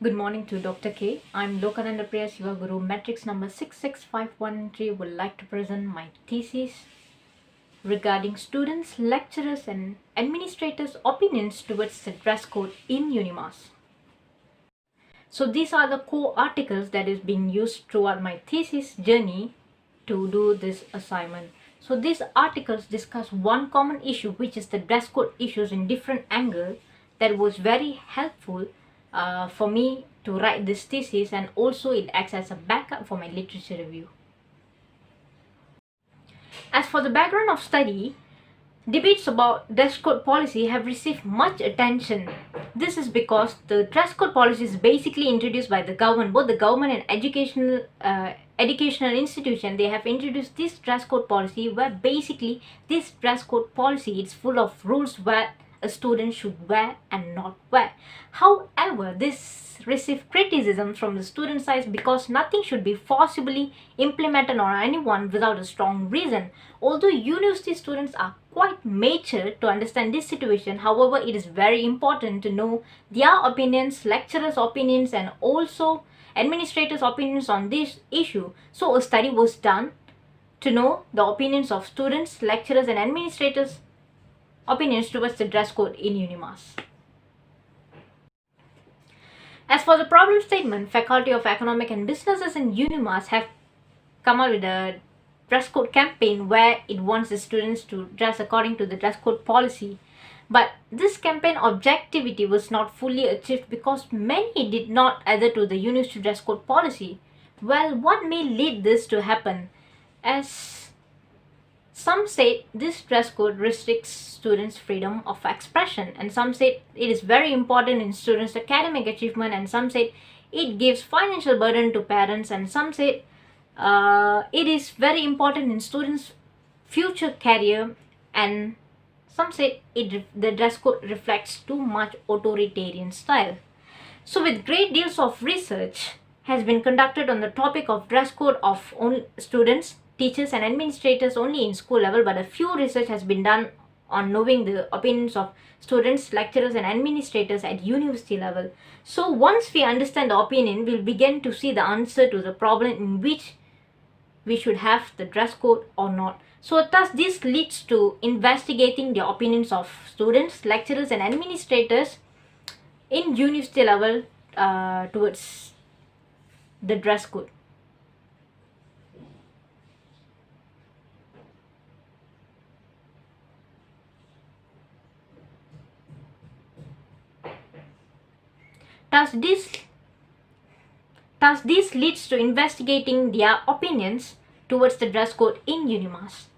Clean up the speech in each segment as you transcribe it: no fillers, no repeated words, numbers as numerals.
Good morning to Dr. K. I'm Lokananda Priya Shiva Guru. Matrix number 66513 would like to present my thesis regarding students, lecturers and administrators' opinions towards the dress code in UNIMAS. So these are the core articles that is being used throughout my thesis journey to do this assignment. So these articles discuss one common issue, which is the dress code issues in different angles. That was very helpful for me to write this thesis, and also it acts as a backup for my literature review. As for the background of study, debates about dress code policy have received much attention. This is because the dress code policy is basically introduced by the government. Both the government and educational institution, they have introduced this dress code policy, where basically this dress code policy is full of rules where a student should wear and not wear. However, this received criticism from the student side because nothing should be forcibly implemented on anyone without a strong reason. Although university students are quite mature to understand this situation, however, it is very important to know their opinions, lecturers' opinions, and also administrators' opinions on this issue. So a study was done to know the opinions of students, lecturers, and administrators' opinions towards the dress code in UNIMAS. As for the problem statement, Faculty of Economic and Businesses in UNIMAS have come up with a dress code campaign where it wants the students to dress according to the dress code policy. But this campaign objectivity was not fully achieved because many did not adhere to the university dress code policy. Well, what may lead this to happen? As some say this dress code restricts students' freedom of expression, and some say it is very important in students' academic achievement, and some say it gives financial burden to parents, and some say it is very important in students' future career, and some say the dress code reflects too much authoritarian style. So with great deals of research has been conducted on the topic of dress code of students, teachers and administrators only in school level, but a few research has been done on knowing the opinions of students, lecturers and administrators at university level. So once we understand the opinion, we'll begin to see the answer to the problem in which we should have the dress code or not. So thus this leads to investigating the opinions of students, lecturers and administrators in university level towards the dress code. Thus this leads to investigating their opinions towards the dress code in UNIMAS.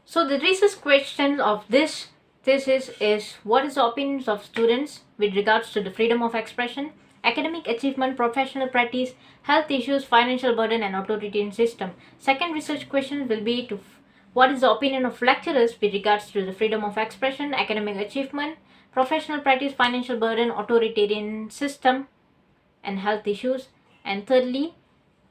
So the research question of this thesis is: what is the opinions of students with regards to the freedom of expression, academic achievement, professional practice, health issues, financial burden and authoritarian system. Second research question will be to what is the opinion of lecturers with regards to the freedom of expression, academic achievement, professional practice, financial burden, authoritarian system and health issues. And thirdly,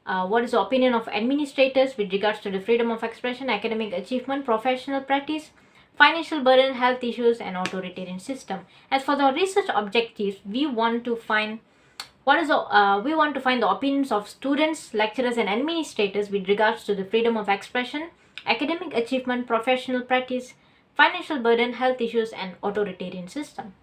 what is the opinion of administrators with regards to the freedom of expression, academic achievement, professional practice, financial burden, health issues and authoritarian system. As for the research objectives, we want to find the opinions of students, lecturers and administrators with regards to the freedom of expression, academic achievement, professional practice, financial burden, health issues and authoritarian system.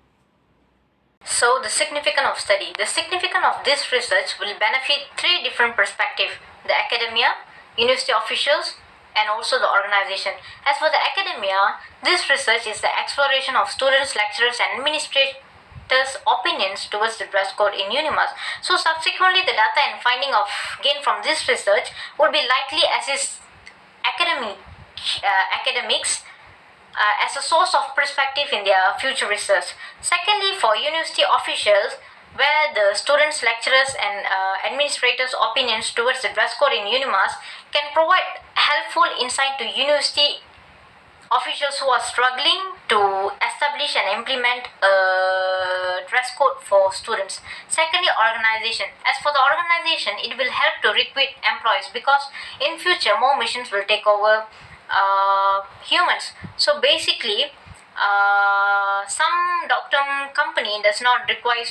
So the significance of study. The significance of this research will benefit three different perspectives: the academia, university officials, and also the organization. As for the academia, this research is the exploration of students, lecturers, and administrators' opinions towards the dress code in UNIMAS. So subsequently, the data and finding of gain from this research would be likely assist academics as a source of perspective in their future research. Secondly, for university officials, where the students, lecturers and administrators' opinions towards the dress code in UNIMAS can provide helpful insight to university officials who are struggling to establish and implement a dress code for students. Secondly, organization. As for the organization, it will help to recruit employees because in future more machines will take over humans. So basically, some doctor company does not require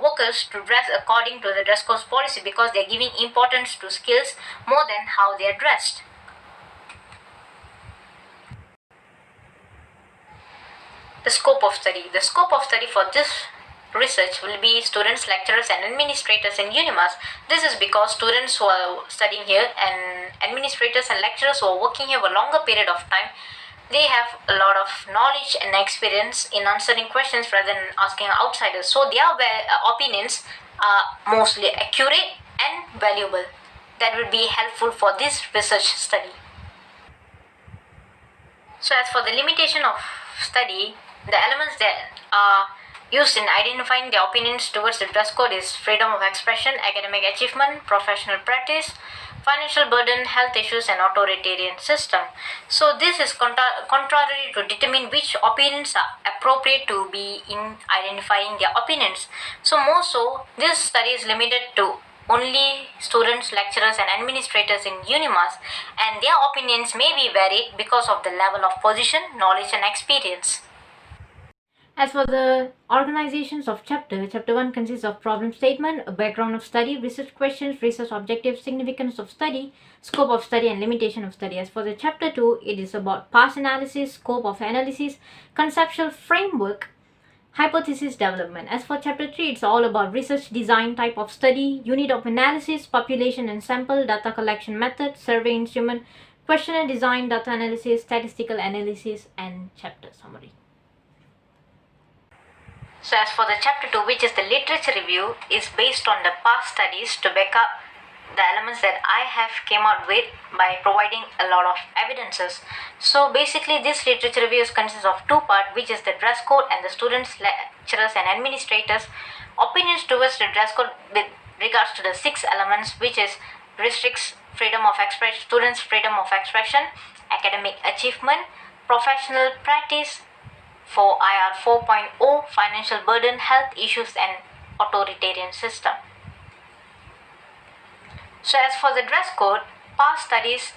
workers to dress according to the dress code policy because they're giving importance to skills more than how they are dressed. The scope of study. The scope of study for this research will be students, lecturers and administrators in UNIMAS. This is because students who are studying here and administrators and lecturers who are working here for a longer period of time, they have a lot of knowledge and experience in answering questions rather than asking outsiders. So their opinions are mostly accurate and valuable. That will be helpful for this research study. So as for the limitation of study, the elements that are used in identifying the opinions towards the dress code is freedom of expression, academic achievement, professional practice, financial burden, health issues and authoritarian system. So this is contrary to determine which opinions are appropriate to be in identifying their opinions. So more so, this study is limited to only students, lecturers and administrators in UNIMAS, and their opinions may be varied because of the level of position, knowledge and experience. As for the organizations of chapter 1 consists of problem statement, a background of study, research questions, research objectives, significance of study, scope of study and limitation of study. As for the chapter 2, it is about past analysis, scope of analysis, conceptual framework, hypothesis development. As for chapter 3, it's all about research design, type of study, unit of analysis, population and sample, data collection method, survey instrument, questionnaire design, data analysis, statistical analysis and chapter summary. So as for the chapter 2, which is the literature review, is based on the past studies to back up the elements that I have came out with by providing a lot of evidences. So basically this literature review consists of two parts, which is the dress code and the students, lecturers and administrators opinions towards the dress code with regards to the 6 elements, which is restricts freedom of expression, students freedom of expression, academic achievement, professional practice, for IR 4.0, financial burden, health issues and authoritarian system. So as for the dress code, past studies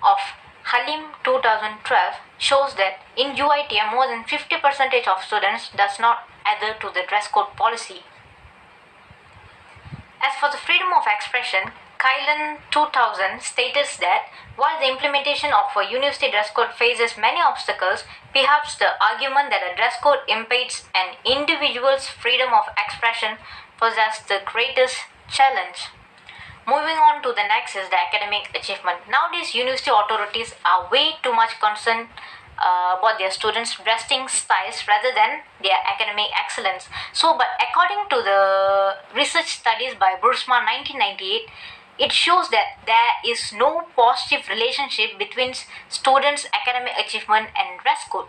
of Halim 2012 shows that in UITM more than 50% of students does not adhere to the dress code policy. As for the freedom of expression, Kylan 2000 states that while the implementation of a university dress code faces many obstacles, perhaps the argument that a dress code impedes an individual's freedom of expression possesses the greatest challenge. Moving on to the next is the academic achievement. Nowadays, university authorities are way too much concerned about their students' dressing styles rather than their academic excellence. So, but according to the research studies by Bursma 1998, it shows that there is no positive relationship between students' academic achievement and dress code.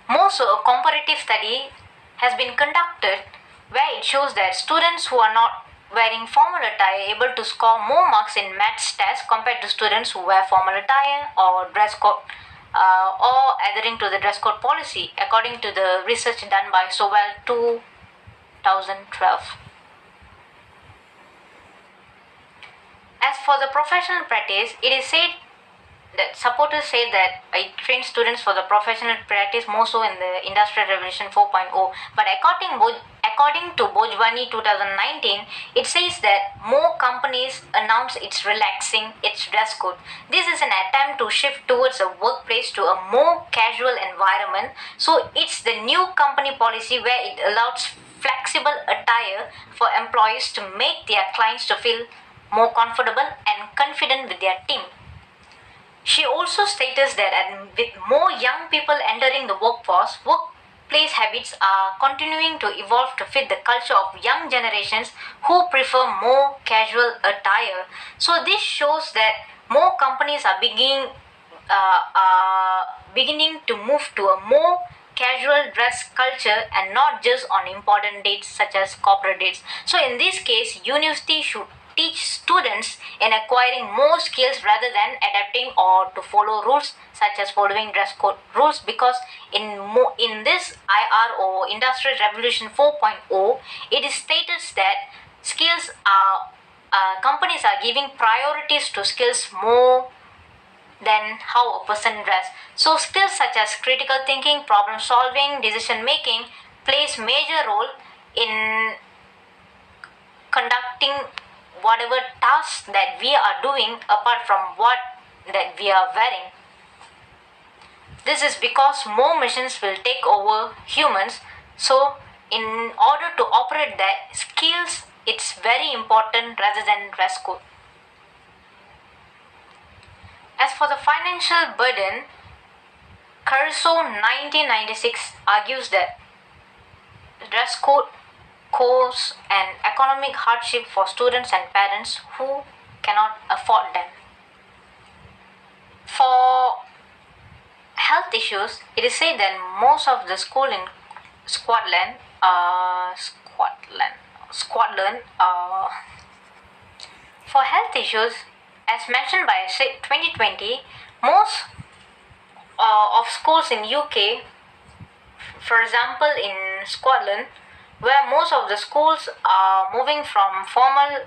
More so, a comparative study has been conducted where it shows that students who are not wearing formal attire are able to score more marks in maths tests compared to students who wear formal attire or dress code or adhering to the dress code policy, according to the research done by Sowell 2012. As for the professional practice, it is said that supporters say that I train students for the professional practice more so in the Industrial Revolution 4.0. But according to Bojwani 2019, it says that more companies announce it's relaxing its dress code. This is an attempt to shift towards a workplace to a more casual environment. So it's the new company policy where it allows flexible attire for employees to make their clients to feel more comfortable and confident with their team. She also states that with more young people entering the workforce, workplace habits are continuing to evolve to fit the culture of young generations who prefer more casual attire. So this shows that more companies are beginning to move to a more casual dress culture and not just on important dates such as corporate dates. So in this case, university should teach students in acquiring more skills rather than adapting or to follow rules such as following dress code rules, because in this IR or Industrial Revolution 4.0, it is stated that skills are companies are giving priorities to skills more than how a person dress. So skills such as critical thinking, problem solving, decision making plays major role in conducting whatever tasks that we are doing apart from what that we are wearing. This is because more machines will take over humans. So in order to operate that, skills it's very important rather than dress code. As for the financial burden, Caruso 1996 argues that dress code cause an economic hardship for students and parents who cannot afford them. For health issues, it is said that most of the school in Scotland, for health issues, as mentioned by 2020, most of schools in UK, for example in Scotland, where most of the schools are moving from formal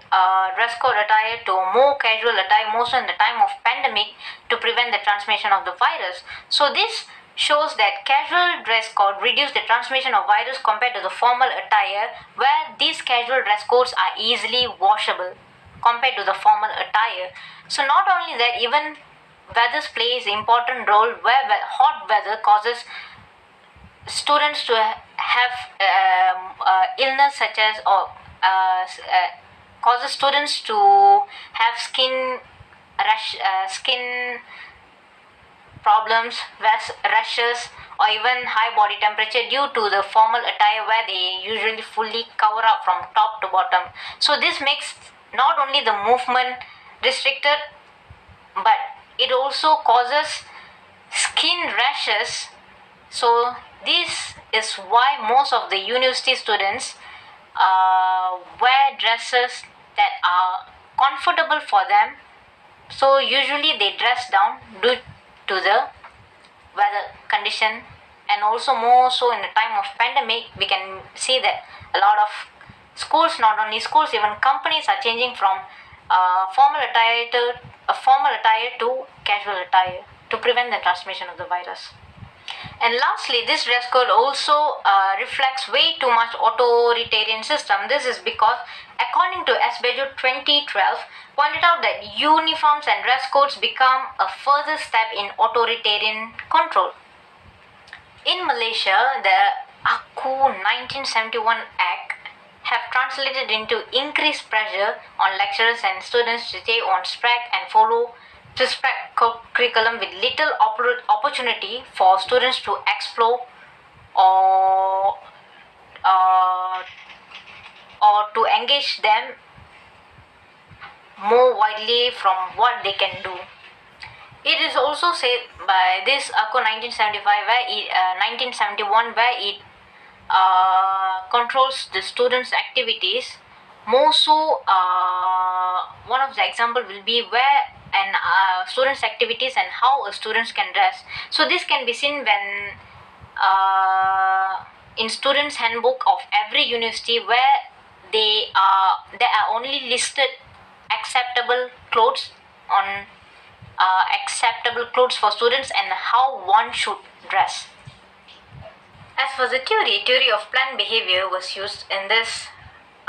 dress code attire to more casual attire, most in the time of pandemic, to prevent the transmission of the virus. So this shows that casual dress code reduce the transmission of virus compared to the formal attire, where these casual dress codes are easily washable compared to the formal attire. So not only that, even weather plays an important role, where hot weather causes students to have illness such as causes students to have skin problems, rashes, or even high body temperature due to the formal attire, where they usually fully cover up from top to bottom. So this makes not only the movement restricted, but it also causes skin rashes. So this is why most of the university students wear dresses that are comfortable for them. So usually they dress down due to the weather condition, and also more so in the time of pandemic, we can see that a lot of schools, not only schools, even companies are changing from formal attire to casual attire to prevent the transmission of the virus. And lastly, this dress code also reflects way too much authoritarian system. This is because, according to SBEJO 2012, pointed out that uniforms and dress codes become a further step in authoritarian control. In Malaysia, the Aku 1971 Act have translated into increased pressure on lecturers and students to stay on track and follow prescribed curriculum, with little opportunity for students to explore or to engage them more widely from what they can do. It is also said by this ACO 1971, where it controls the students' activities. More so, one of the example will be where and students' activities and how students can dress. So this can be seen when in students' handbook of every university, where they are only listed acceptable clothes on acceptable clothes for students and how one should dress. As for the theory of planned behavior was used in this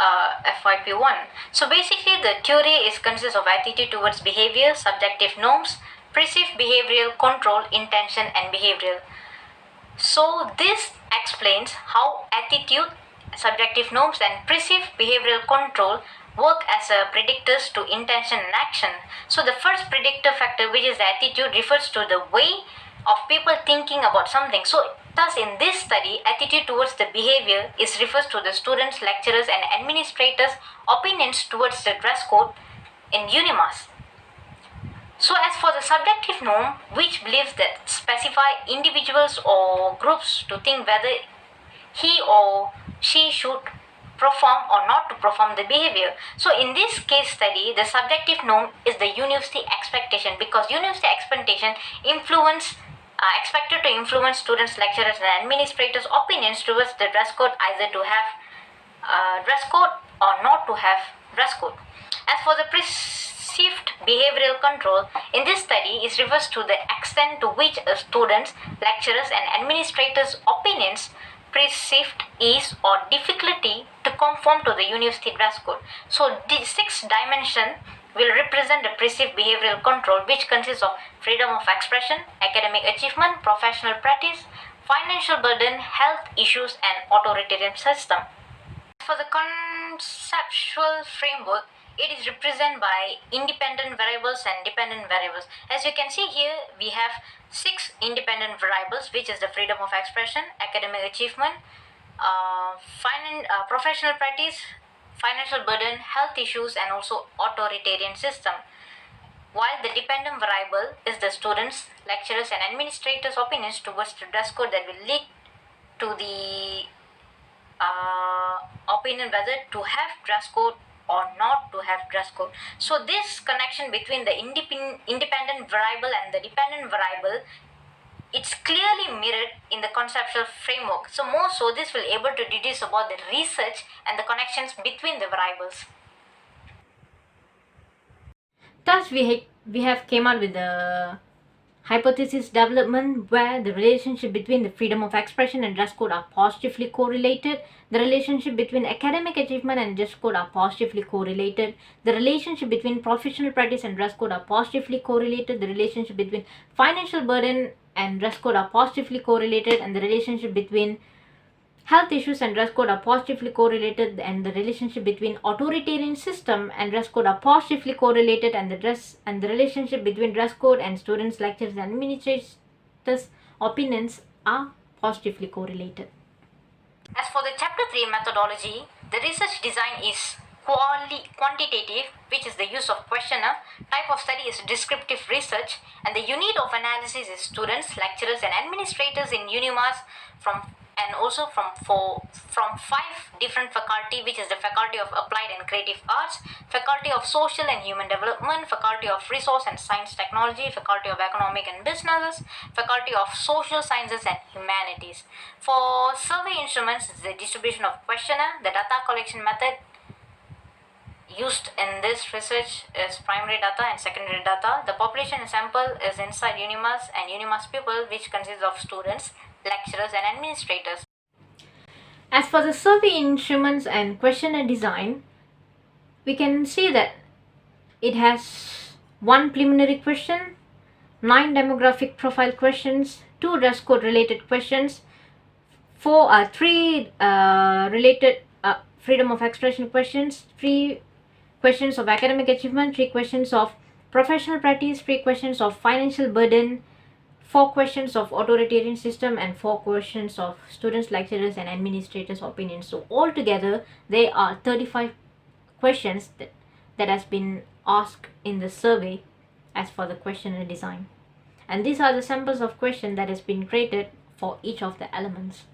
FYP1. So basically, the theory consists of attitude towards behavior, subjective norms, perceived behavioral control, intention, and behavioral. So this explains how attitude, subjective norms, and perceived behavioral control work as predictors to intention and action. So the first predictor factor, which is attitude, refers to the way of people thinking about something. So thus, in this study, attitude towards the behavior refers to the students, lecturers, and administrators' opinions towards the dress code in UNIMAS. So as for the subjective norm, which believes that specify individuals or groups to think whether he or she should perform or not to perform the behavior. So in this case study, the subjective norm is the university expectation, because university expectation expected to influence students, lecturers, and administrators' opinions towards the dress code, either to have dress code or not to have dress code. As for the perceived behavioral control, in this study, it refers to the extent to which students, lecturers, and administrators' opinions perceived ease or difficulty to conform to the university dress code. So the sixth dimension will represent the perceived behavioral control, which consists of freedom of expression, academic achievement, professional practice, financial burden, health issues, and authoritarian system. For the conceptual framework, it is represented by independent variables and dependent variables. As you can see here, we have 6 independent variables, which is the freedom of expression, academic achievement, professional practice, financial burden, health issues, and also authoritarian system. While the dependent variable is the students, lecturers, and administrators' opinions towards the dress code that will lead to the opinion whether to have dress code or not to have dress code. So this connection between the independent variable and the dependent variable, it's clearly mirrored in the conceptual framework. So more so, this will able to deduce about the research and the connections between the variables. Thus we have came out with the hypothesis development, where the relationship between the freedom of expression and dress code are positively correlated. The relationship between academic achievement and dress code are positively correlated. The relationship between professional practice and dress code are positively correlated. The relationship between financial burden and dress code are positively correlated. And the relationship between health issues and dress code are positively correlated, and the relationship between authoritarian system and dress code are positively correlated, and the relationship between dress code and students, lecturers, and administrators' opinions are positively correlated. As for the chapter 3 methodology, the research design is quantitative, which is the use of questionnaire. Type of study is descriptive research, and the unit of analysis is students, lecturers, and administrators in UNIMAS from 5 different faculty, which is the Faculty of Applied and Creative Arts, Faculty of Social and Human Development, Faculty of Resource and Science Technology, Faculty of Economic and Businesses, Faculty of Social Sciences and Humanities. For survey instruments, the distribution of questionnaire. The data collection method used in this research is primary data and secondary data. The population sample is inside UNIMAS and UNIMAS people, which consists of students, lecturers, and administrators. As for the survey instruments and questionnaire design, we can see that it has 1 preliminary question, 9 demographic profile questions, 2 dress code related questions, 3 related freedom of expression questions, 3 questions of academic achievement, 3 questions of professional practice, 3 questions of financial burden, 4 questions of authoritarian system, and 4 questions of students, lecturers, and administrators' opinions. So altogether, there are 35 questions that has been asked in the survey as for the questionnaire design. And these are the samples of questions that has been created for each of the elements.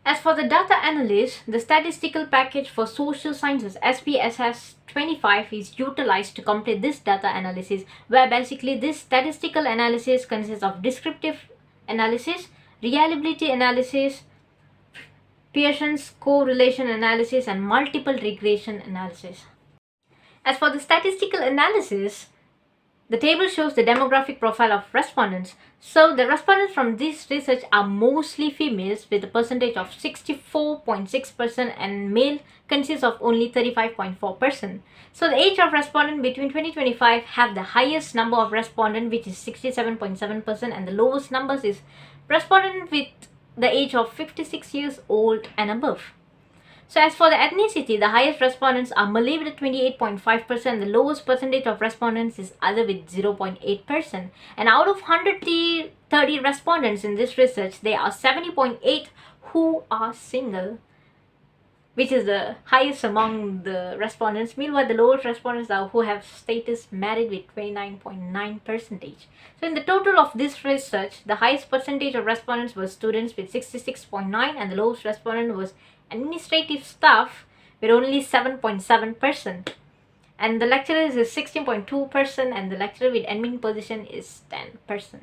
As for the data analysis, the statistical package for social sciences SPSS 25 is utilized to complete this data analysis, where basically this statistical analysis consists of descriptive analysis, reliability analysis, Pearson's correlation analysis, and multiple regression analysis. As for the statistical analysis, the table shows the demographic profile of respondents. So the respondents from this research are mostly females with a percentage of 64.6%, and male consists of only 35.4%. So the age of respondent between 2025 have the highest number of respondent, which is 67.7%, and the lowest numbers is respondent with the age of 56 years old and above. So as for the ethnicity, the highest respondents are Malay with 28.5%, the lowest percentage of respondents is other with 0.8%. And out of 130 respondents in this research, there are 70.8 who are single, which is the highest among the respondents. Meanwhile, the lowest respondents are who have status married with 29.9%. So in the total of this research, the highest percentage of respondents was students with 66.9%, and the lowest respondent was administrative staff with only 7.7%, and the lecturers is 16.2%, and the lecturer with admin position is 10%.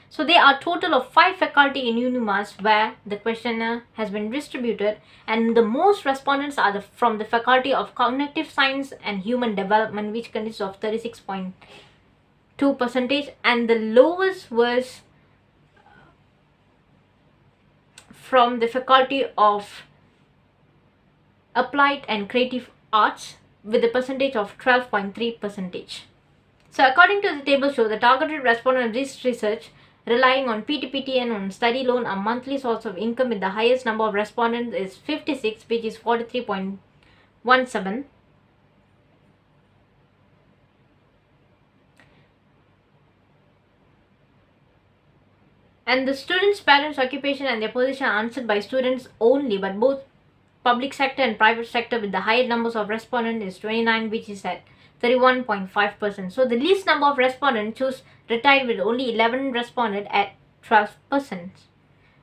So there are a total of 5 faculty in UNIMAS where the questionnaire has been distributed, and the most respondents are from the Faculty of Cognitive Science and Human Development, which consists of 36.2%, and the lowest was from the Faculty of Applied and Creative Arts with a percentage of 12.3%. So according to the table show, the targeted respondent of this research relying on PTPT and on study loan, a monthly source of income with the highest number of respondents is 56, which is 43.17. And the students' parents' occupation and their position are answered by students only, but both public sector and private sector with the highest numbers of respondents is 29, which is at 31.5%. So the least number of respondents choose retired with only 11 respondents at 12%.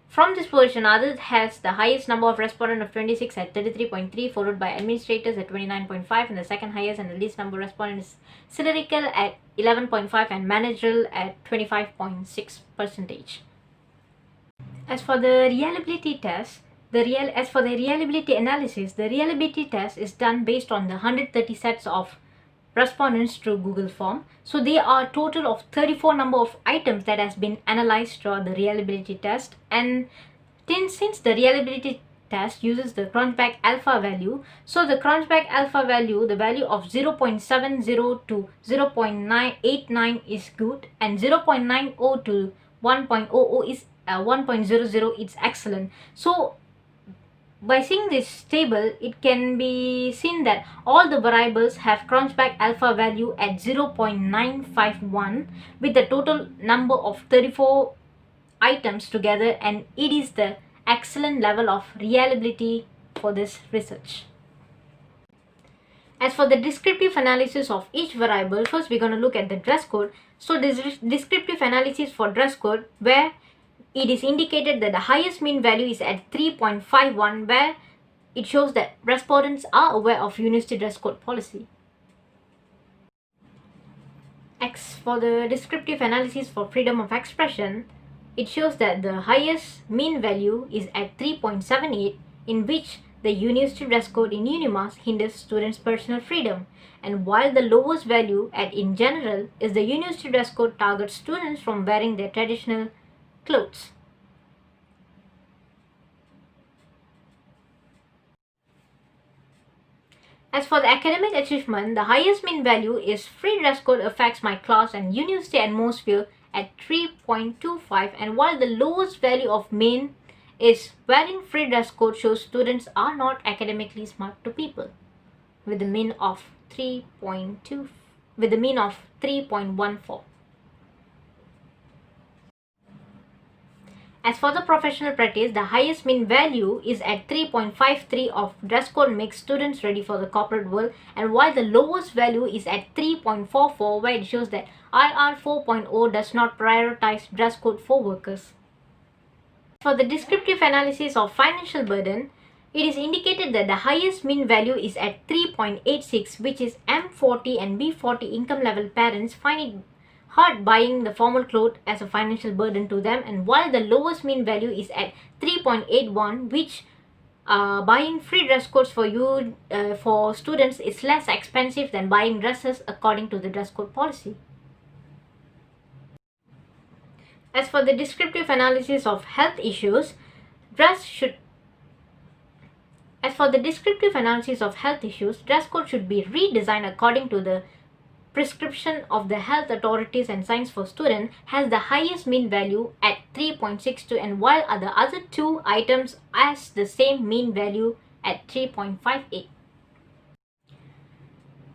From this position, others has the highest number of respondents of 26 at 33.3, followed by administrators at 29.5, and the second highest and the least number of respondents is clerical at 11.5 and managerial at 25.6%. As for the reliability test, as for the reliability analysis, the reliability test is done based on the 130 sets of respondents through Google form. So there are a total of 34 number of items that has been analyzed through the reliability test, and since the reliability test uses the Cronbach alpha value, so the Cronbach alpha value, the value of 0.70 to 0.989 is good, and 0.90 to 1.00 is 1.00 is excellent. So by seeing this table, it can be seen that all the variables have Cronbach alpha value at 0.951 with the total number of 34 items together, and it is the excellent level of reliability for this research. As for the descriptive analysis of each variable, first we're going to look at the dress code. So this descriptive analysis for dress code, where it is indicated that the highest mean value is at 3.51, where it shows that respondents are aware of university dress code policy. As for the descriptive analysis for freedom of expression, it shows that the highest mean value is at 3.78, in which the university dress code in UNIMAS hinders students' personal freedom, and while the lowest value at in general is the university dress code targets students from wearing their traditional clothes. As for the academic achievement, the highest mean value is free dress code affects my class and university atmosphere at 3.25, and while the lowest value of mean is wearing free dress code shows students are not academically smart to people with a mean of 3.14. As for the professional practice, the highest mean value is at 3.53 of dress code makes students ready for the corporate world, and while the lowest value is at 3.44, where it shows that IR 4.0 does not prioritize dress code for workers. For the descriptive analysis of financial burden, it is indicated that the highest mean value is at 3.86, which is M40 and B40 income level parents find it hard buying the formal clothes as a financial burden to them, and while the lowest mean value is at 3.81, which buying free dress codes for students is less expensive than buying dresses according to the dress code policy. As for the descriptive analysis of health issues, dress code should be redesigned according to the prescription of the health authorities, and science for students has the highest mean value at 3.62, and while the other two items has the same mean value at 3.58.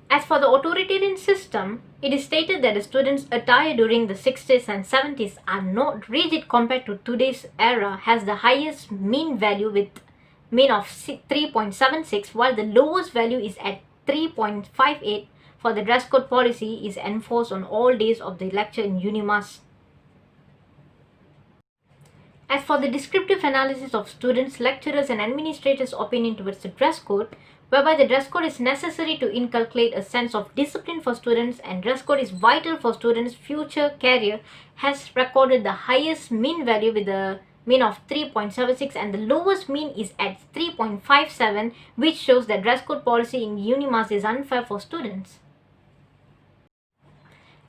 As for the authoritarian system, it is stated that the students' attire during the 60s and 70s are not rigid compared to today's era, has the highest mean value with mean of 3.76, while the lowest value is at 3.58 for the dress code policy is enforced on all days of the lecture in UNIMAS. As for the descriptive analysis of students, lecturers and administrators' opinion towards the dress code, whereby the dress code is necessary to inculcate a sense of discipline for students and dress code is vital for students' future career, has recorded the highest mean value with a mean of 3.76, and the lowest mean is at 3.57, which shows that dress code policy in UNIMAS is unfair for students.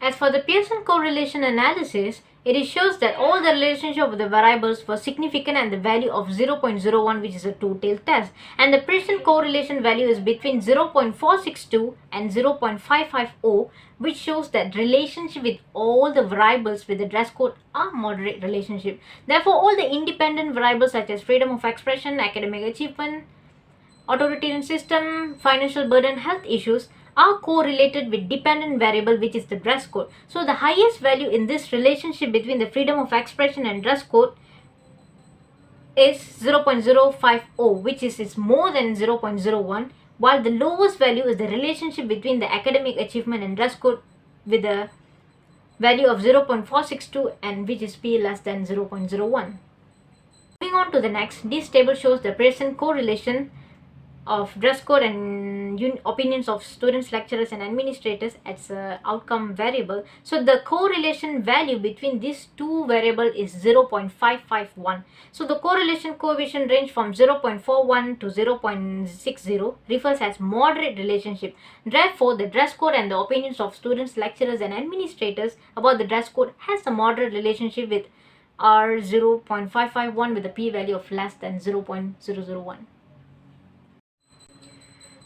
As for the Pearson correlation analysis, It shows that all the relationship of the variables were significant and the value of 0.01, which is a two-tailed test. And the present correlation value is between 0.462 and 0.550, which shows that relationship with all the variables with the dress code are moderate relationship. Therefore, all the independent variables such as freedom of expression, academic achievement, authoritarian system, financial burden, health issues are correlated with dependent variable, which is the dress code. So the highest value in this relationship between the freedom of expression and dress code is 0.050, which is more than 0.01, while the lowest value is the relationship between the academic achievement and dress code with the value of 0.462 and which is p less than 0.01. Moving on to the next, this table shows the present correlation of dress code and opinions of students, lecturers and administrators as a outcome variable. So the correlation value between these two variables is 0.551. So the correlation coefficient range from 0.41 to 0.60 refers as moderate relationship. Therefore, the dress code and the opinions of students, lecturers and administrators about the dress code has a moderate relationship with R 0.551 with a p-value of less than 0.001.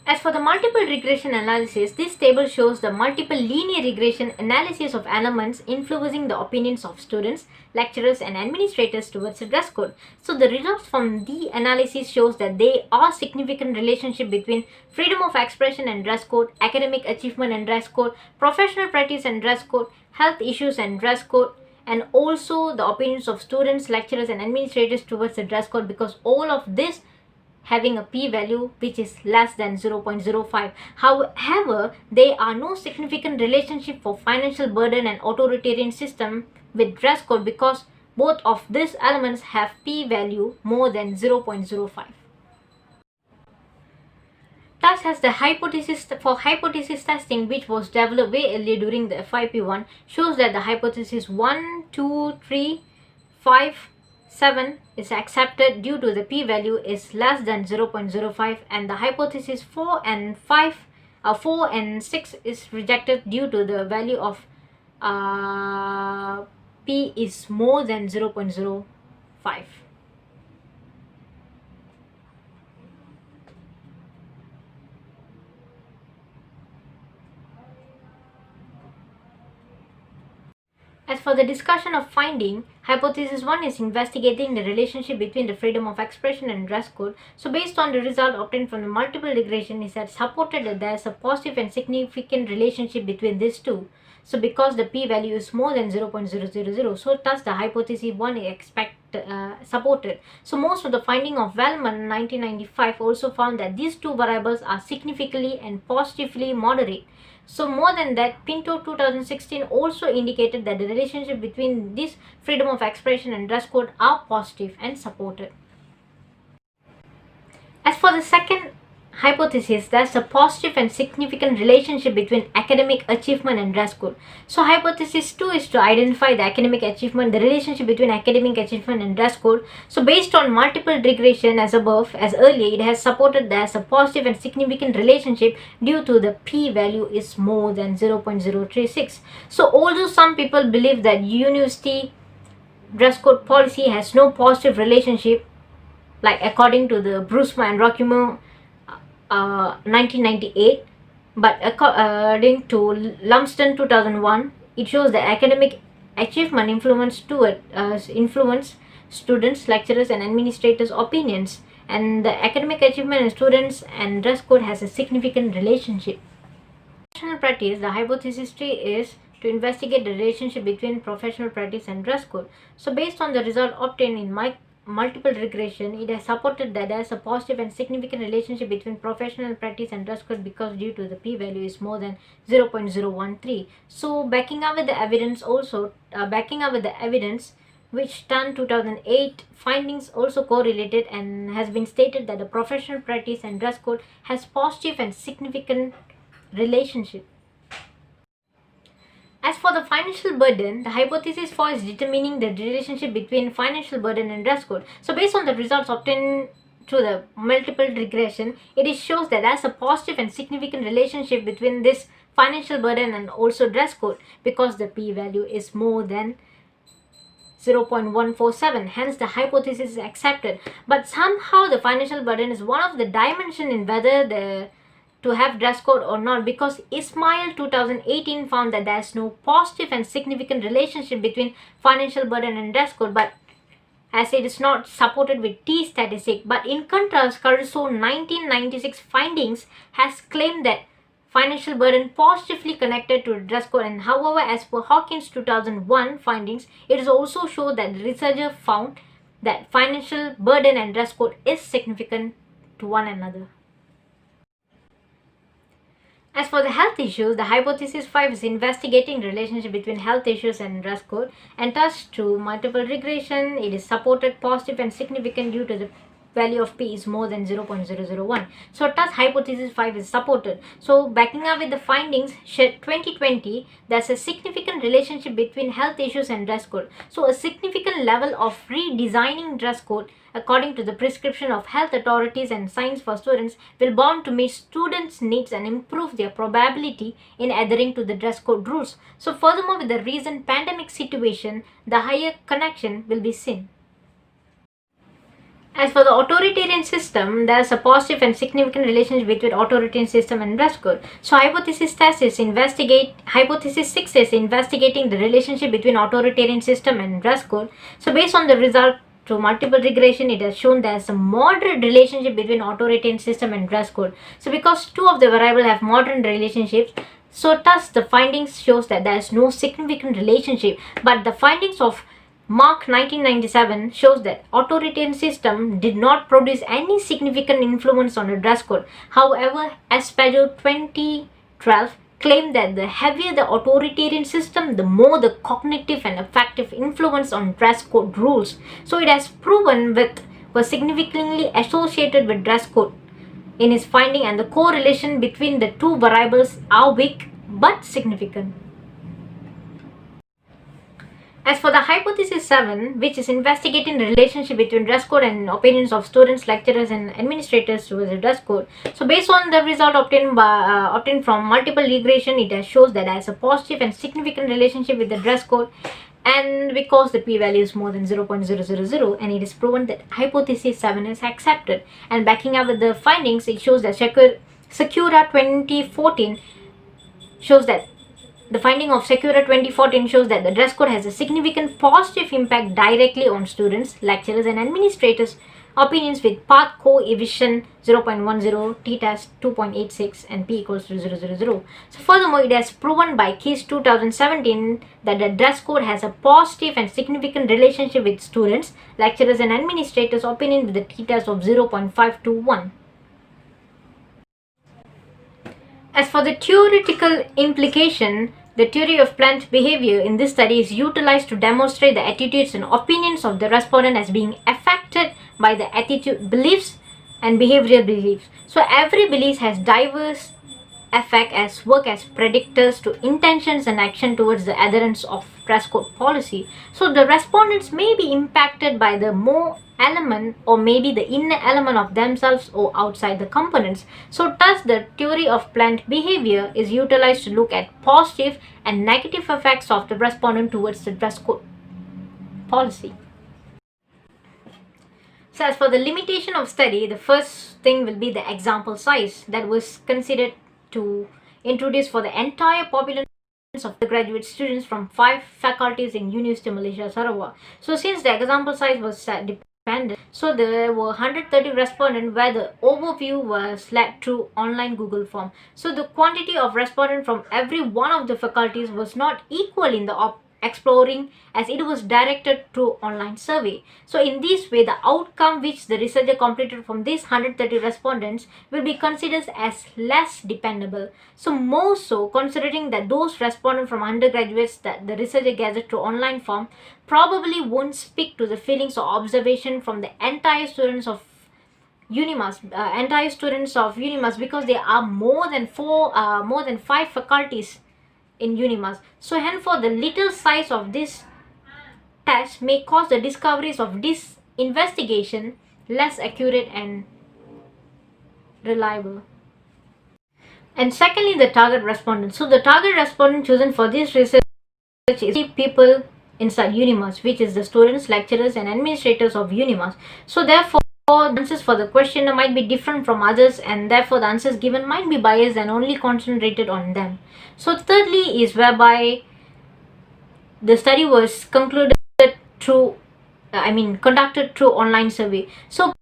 As for the multiple regression analysis, this table shows the multiple linear regression analysis of elements influencing the opinions of students, lecturers and administrators towards the dress code. So the results from the analysis shows that there are significant relationship between freedom of expression and dress code, academic achievement and dress code, professional practice and dress code, health issues and dress code, and also the opinions of students, lecturers and administrators towards the dress code, because all of this having a p-value which is less than 0.05. However, there are no significant relationship for financial burden and authoritarian system with dress code, because both of these elements have p-value more than 0.05. Thus, as the hypothesis testing, which was developed way earlier during the FYP1, shows that the hypothesis 1, 2, 3, 5, 7 is accepted due to the p-value is less than 0.05, and the hypothesis 4 and 6 is rejected due to the value of p is more than 0.05. As for the discussion of finding, hypothesis 1 is investigating the relationship between the freedom of expression and dress code. So based on the result obtained from the multiple regression, is that supported that there is a positive and significant relationship between these two. So because the p-value is more than 0.000, so thus the hypothesis 1 is supported. So most of the finding of Wellman 1995 also found that these two variables are significantly and positively moderate. So more than that, Pinto 2016 also indicated that the relationship between this freedom of expression and dress code are positive and supported. As for the second hypothesis, there's a positive and significant relationship between academic achievement and dress code. So hypothesis 2 is to identify the academic achievement, the relationship between academic achievement and dress code. So based on multiple regression as earlier, it has supported there's a positive and significant relationship due to the p-value is more than 0.036. So although some people believe that university dress code policy has no positive relationship, like according to the Brusma and Rockimo 1998, but according to Lumsden 2001, it shows that academic achievement influence students, lecturers and administrators' opinions, and the academic achievement in students and dress code has a significant relationship. Professional practice, the hypothesis 3 is to investigate the relationship between professional practice and dress code. So based on the result obtained in multiple regression, it has supported that there is a positive and significant relationship between professional practice and dress code, because due to the p-value is more than 0.013. So backing up with the evidence which TAN 2008 findings also correlated, and has been stated that the professional practice and dress code has positive and significant relationship. As for the financial burden, the hypothesis 4 is determining the relationship between financial burden and dress code. So based on the results obtained through the multiple regression, it shows that there's a positive and significant relationship between this financial burden and also dress code, because the p-value is more than 0.147. Hence, the hypothesis is accepted. But somehow, the financial burden is one of the dimension in whether to have dress code or not, because Ismail 2018 found that there is no positive and significant relationship between financial burden and dress code, but as it is not supported with T statistic. But in contrast, Caruso 1996 findings has claimed that financial burden positively connected to dress code, and however, as per Hawkins 2001 findings, it is also shown that the researcher found that financial burden and dress code is significant to one another. As for the health issues, the hypothesis 5 is investigating the relationship between health issues and dress code, and thus through multiple regression, it is supported positive and significant due to the value of P is more than 0.001. So thus hypothesis 5 is supported. So backing up with the findings, 2020, there's a significant relationship between health issues and dress code. So a significant level of redesigning dress code according to the prescription of health authorities and science for students will bound to meet students' needs and improve their probability in adhering to the dress code rules. So furthermore, with the recent pandemic situation, the higher connection will be seen. As for the authoritarian system, there is a positive and significant relationship between authoritarian system and dress code. So hypothesis 6 is investigating the relationship between authoritarian system and dress code. So based on the result through multiple regression, it has shown there is a moderate relationship between authoritarian system and dress code. So because two of the variables have moderate relationships, so thus the findings shows that there is no significant relationship. But the findings of Mark 1997 shows that authoritarian system did not produce any significant influence on the dress code. However, Aspajo 2012 claimed that the heavier the authoritarian system, the more the cognitive and affective influence on dress code rules. So it has proven was significantly associated with dress code in his finding, and the correlation between the two variables are weak but significant. As for the hypothesis 7, which is investigating the relationship between dress code and opinions of students, lecturers and administrators towards the dress code. So based on the result obtained from multiple regression, it shows that there is a positive and significant relationship with the dress code, and because the p-value is more than 0.000, and it is proven that hypothesis 7 is accepted. And backing up with the findings, it shows that Secura 2014 shows that the finding of Secura 2014 shows that the dress code has a significant positive impact directly on students, lecturers and administrators' opinions with path coefficient 0.10, t-test 2.86 and p equals to 0.000. So furthermore, it has proven by case 2017 that the dress code has a positive and significant relationship with students, lecturers and administrators' opinion with the t-test of 0.521. As for the theoretical implication, the theory of planned behavior in this study is utilized to demonstrate the attitudes and opinions of the respondent as being affected by the attitude beliefs and behavioral beliefs. So every belief has diverse effect as work as predictors to intentions and action towards the adherence of dress code policy. So the respondents may be impacted by the more element or maybe the inner element of themselves or outside the components. So thus the theory of planned behavior is utilized to look at positive and negative effects of the respondent towards the dress code policy. So as for the limitation of study, the first thing will be the example size that was considered to introduce for the entire population of the graduate students from 5 faculties in University of Malaysia, Sarawak. So since the example size was dependent, so there were 130 respondents where the overview was led through online Google form. So the quantity of respondents from every one of the faculties was not equal in the exploring, as it was directed through online survey. So in this way, the outcome which the researcher completed from these 130 respondents will be considered as less dependable. So more so, considering that those respondents from undergraduates that the researcher gathered through online form probably won't speak to the feelings or observation from the entire students of UNIMAS, because there are more than 5 faculties in UNIMAS. So henceforth, the little size of this test may cause the discoveries of this investigation less accurate and reliable. And secondly, the target respondent. So the target respondent chosen for this research is people inside UNIMAS, which is the students, lecturers, and administrators of UNIMAS. So therefore, the answers for the question might be different from others, and therefore the answers given might be biased and only concentrated on them. So thirdly is whereby the study was conducted through online survey. So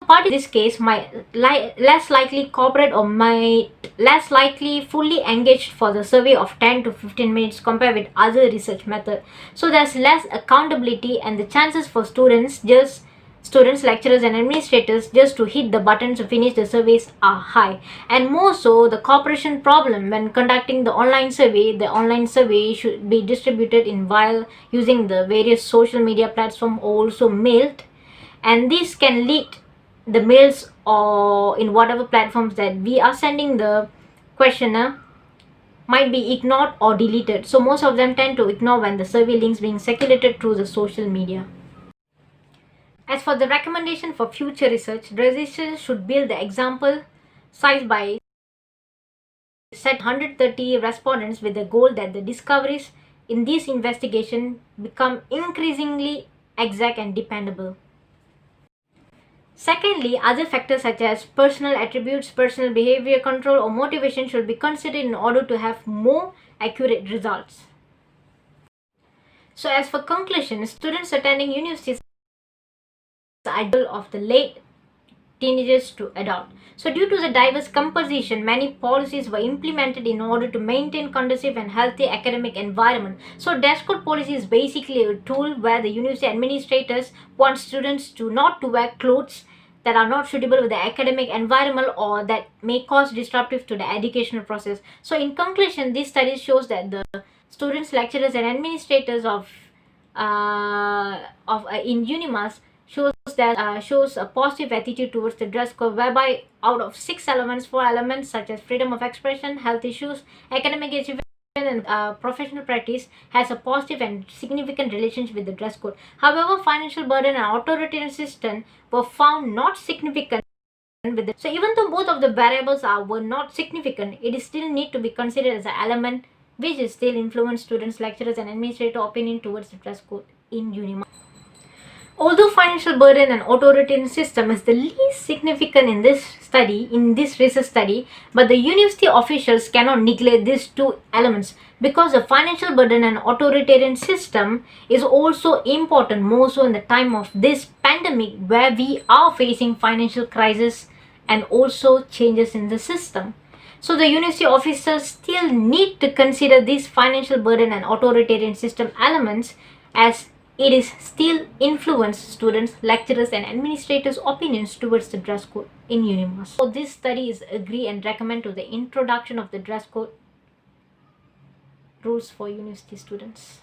parties in this case might less likely cooperate or might less likely fully engaged for the survey of 10 to 15 minutes compared with other research method. So there's less accountability, and the chances for students, lecturers, and administrators just to hit the button to finish the surveys are high. And more so, the cooperation problem when conducting the online survey should be distributed in while using the various social media platform, also mailed, and this can lead the mails or in whatever platforms that we are sending the questionnaire might be ignored or deleted. So most of them tend to ignore when the survey links being circulated through the social media. As for the recommendation for future researchers should build the example size by set 130 respondents with the goal that the discoveries in this investigation become increasingly exact and dependable. Secondly, other factors such as personal attributes, personal behavior control, or motivation should be considered in order to have more accurate results. So as for conclusion, students attending universities ideal of the late teenagers to adult. So due to the diverse composition, many policies were implemented in order to maintain conducive and healthy academic environment. So dress code policy is basically a tool where the university administrators want students to not to wear clothes that are not suitable with the academic environment or that may cause disruptive to the educational process. So in conclusion, this study shows that the students, lecturers, and administrators in UNIMAS shows a positive attitude towards the dress code, whereby out of 6 elements, 4 elements such as freedom of expression, health issues, academic achievement, and professional practice has a positive and significant relationship with the dress code. However, financial burden and authoritarian system were found not significant with it. So even though both of the variables were not significant, it is still need to be considered as an element which is still influence students, lecturers, and administrator opinion towards the dress code in UNIMAS. Although financial burden and authoritarian system is the least significant in this research study, but the university officials cannot neglect these two elements because the financial burden and authoritarian system is also important, more so in the time of this pandemic where we are facing financial crisis and also changes in the system. So the university officers still need to consider these financial burden and authoritarian system elements, as it is still influence students, lecturers, and administrators' opinions towards the dress code in UNIMAS. So this study is agree and recommend to the introduction of the dress code rules for university students.